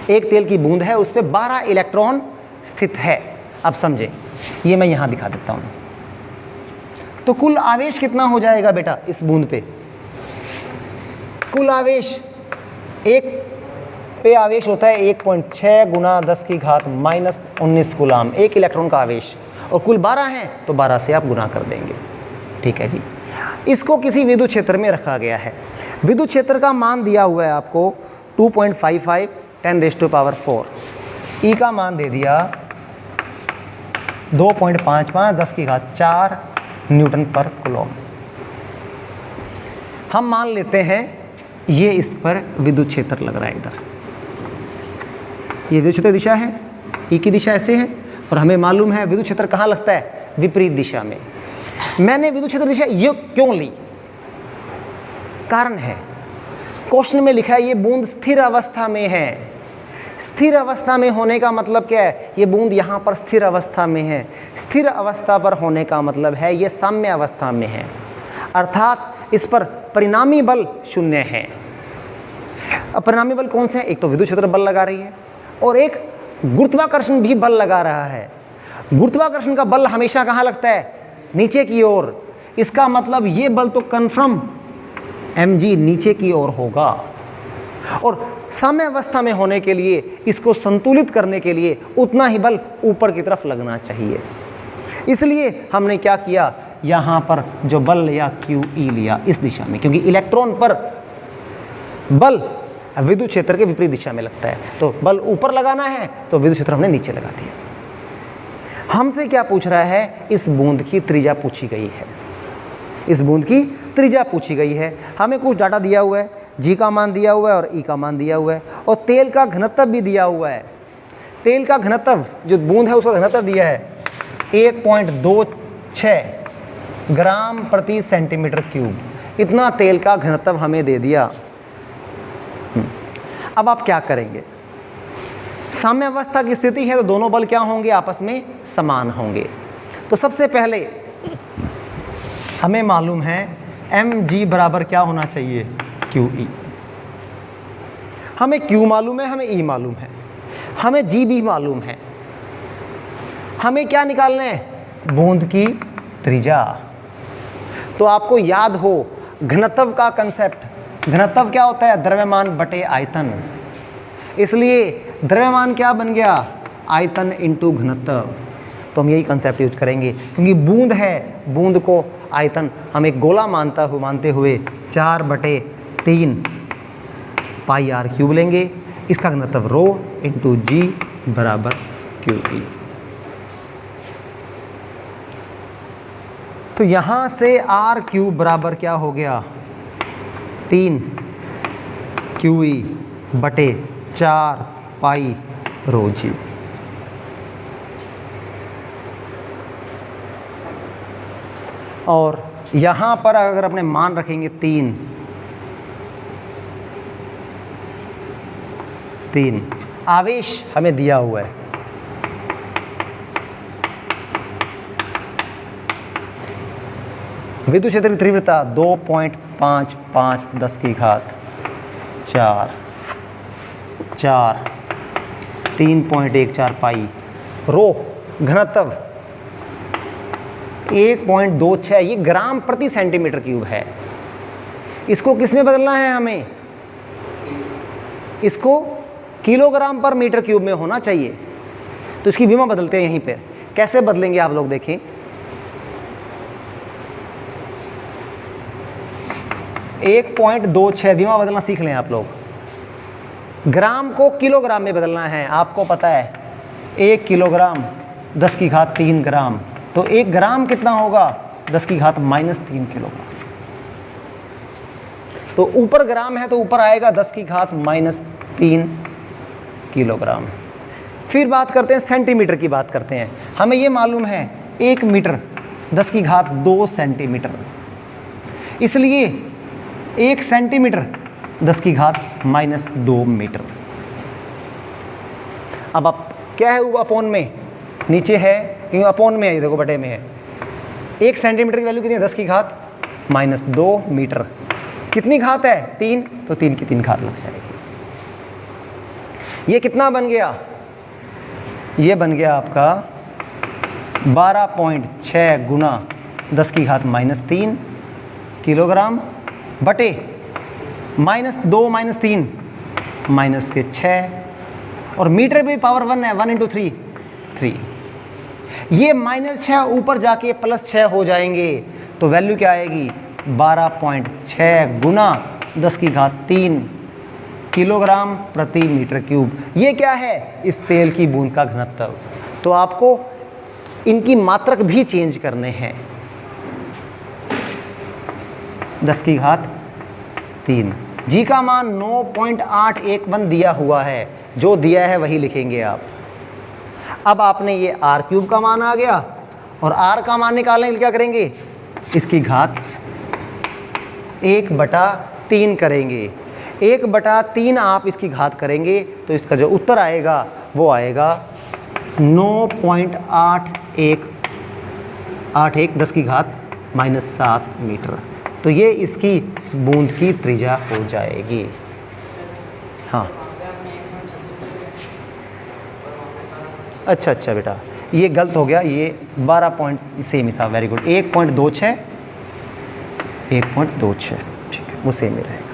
एक तेल की बूंद है, उस पर 12 इलेक्ट्रॉन स्थित है। अब समझें, ये मैं यहाँ दिखा देता हूँ। तो कुल आवेश कितना हो जाएगा बेटा इस बूंद पे? कुल आवेश, एक पे आवेश होता है 1.6 गुना 10 की घात माइनस 19 कूलाम, एक इलेक्ट्रॉन का आवेश, और कुल 12 है तो 12 से आप गुना कर देंगे। ठीक है जी। इसको किसी विद्युत क्षेत्र में रखा गया है। विद्युत क्षेत्र का मान दिया हुआ है आपको 2.55 10⁴। ई का मान दे दिया 2.55 10 की घात 4 न्यूटन पर कूलम। हम मान लेते हैं ये इस पर विद्युत क्षेत्र लग रहा है। इधर ये विद्युत क्षेत्र दिशा है, ई की दिशा ऐसे है, और हमें मालूम है विद्युत क्षेत्र कहाँ लगता है? विपरीत दिशा में। मैंने विद्युत क्षेत्र दिशा ये क्यों ली? कारण है, क्वेश्चन में लिखा है ये बूंद स्थिर अवस्था में है। स्थिर अवस्था में होने का मतलब क्या है? ये बूंद यहाँ पर स्थिर अवस्था में है। स्थिर अवस्था पर होने का मतलब है ये साम्य अवस्था में है, अर्थात इस पर परिणामी बल 0 है। अब परिणामी बल कौन से हैं? एक तो विद्युत क्षेत्र बल लगा रही है और एक गुरुत्वाकर्षण भी बल लगा रहा है। गुरुत्वाकर्षण का बल हमेशा कहाँ लगता है? नीचे की ओर। इसका मतलब ये बल तो कन्फर्म mg नीचे की ओर होगा, और साम्य अवस्था में होने के लिए इसको संतुलित करने के लिए उतना ही बल ऊपर की तरफ लगना चाहिए। इसलिए हमने क्या किया, यहाँ पर जो बल लिया QE लिया इस दिशा में, क्योंकि इलेक्ट्रॉन पर बल विद्युत क्षेत्र के विपरीत दिशा में लगता है, तो बल ऊपर लगाना है तो विद्युत क्षेत्र हमने नीचे लगा दिया। हमसे क्या पूछ रहा है? इस बूंद की त्रिज्या पूछी गई है। इस बूंद की त्रिज्या पूछी गई है। हमें कुछ डाटा दिया हुआ है, जी का मान दिया हुआ है और ई का मान दिया हुआ है, और तेल का घनत्व भी दिया हुआ है। तेल का घनत्व जो बूंद है उसका घनत्व दिया है 1.26 ग्राम प्रति सेंटीमीटर क्यूब। इतना तेल का घनत्व हमें दे दिया। अब आप क्या करेंगे? साम्य अवस्था की स्थिति है तो दोनों बल क्या होंगे? आपस में समान होंगे। तो सबसे पहले हमें मालूम है mg बराबर क्या होना चाहिए? QE। हमें Q मालूम है, हमें E मालूम है, हमें G भी मालूम है। हमें क्या निकालना है? बूंद की त्रिज्या। तो आपको याद हो घनत्व का कंसेप्ट। घनत्व क्या होता है? द्रव्यमान बटे आयतन। इसलिए द्रव्यमान क्या बन गया? आयतन इंटू घनत्व। तो हम यही कंसेप्ट यूज करेंगे, क्योंकि बूंद है, बूंद को आयतन हम एक गोला मानते हुए 4/3 पाई r क्यूब लेंगे। इसका घनत्व रो इंटू जी बराबर QE। तो यहाँ से r क्यूब बराबर क्या हो गया? 3 QE बटे 4 पाई रो जी। और यहाँ पर अगर अपने मान रखेंगे 3 आवेश हमें दिया हुआ है। विद्युत क्षेत्र की तीव्रता 2.55 10 की घात 4 3.14 पाई रो। घनत्व 1.26, ये ग्राम प्रति सेंटीमीटर क्यूब है। इसको किस में बदलना है? हमें इसको किलोग्राम पर मीटर क्यूब में होना चाहिए। तो इसकी विमा बदलते हैं यहीं पे। कैसे बदलेंगे आप लोग देखें। 1.26 विमा बदलना सीख लें आप लोग। ग्राम को किलोग्राम में बदलना है। आपको पता है 1 किलोग्राम 10 की घात 3 ग्राम, तो 1 ग्राम कितना होगा? 10 की घात -3 किलोग्राम। तो ऊपर ग्राम है तो ऊपर आएगा 10 की घात -3 किलोग्राम। फिर बात करते हैं सेंटीमीटर की बात करते हैं। हमें ये मालूम है 1 मीटर 10 की घात 2 सेंटीमीटर, इसलिए 1 सेंटीमीटर 10 की घात -2 मीटर। अब आप क्या है? वो अपोन में नीचे है, क्योंकि अपोन में है, ये देखो बटे में है। 1 सेंटीमीटर की वैल्यू कितनी है? 10 की घात -2 मीटर। कितनी घात है? 3, तो 3 की 3 घात लग जाएगी। ये कितना बन गया, ये बन गया आपका 12.6 गुना 10 की घात -3 किलोग्राम बटे -2 -3 -6, और मीटर भी पावर 1 है, 1 × 3 3। ये -6 ऊपर जाके +6 हो जाएंगे, तो वैल्यू क्या आएगी 12.6 गुना 10 की घात 3 किलोग्राम प्रति मीटर क्यूब। ये क्या है, इस तेल की बूंद का घनत्व। तो आपको इनकी मात्रक भी चेंज करने हैं। 10 की घात 3, जी का मान 9.811 दिया हुआ है, जो दिया है वही लिखेंगे आप। अब आपने ये r³ का मान आ गया, और r का मान निकालने के लिए क्या करेंगे, इसकी घात 1/3 करेंगे। 1/3 आप इसकी घात करेंगे तो इसका जो उत्तर आएगा वो आएगा 9.81 10 की घात -7 मीटर। तो ये इसकी बूंद की त्रिज्या हो जाएगी। हाँ, अच्छा बेटा, ये गलत हो गया, ये 12 पॉइंट सेम ही था। वेरी गुड, 1.26 1.26, ठीक है, वो सेम ही रहेगा।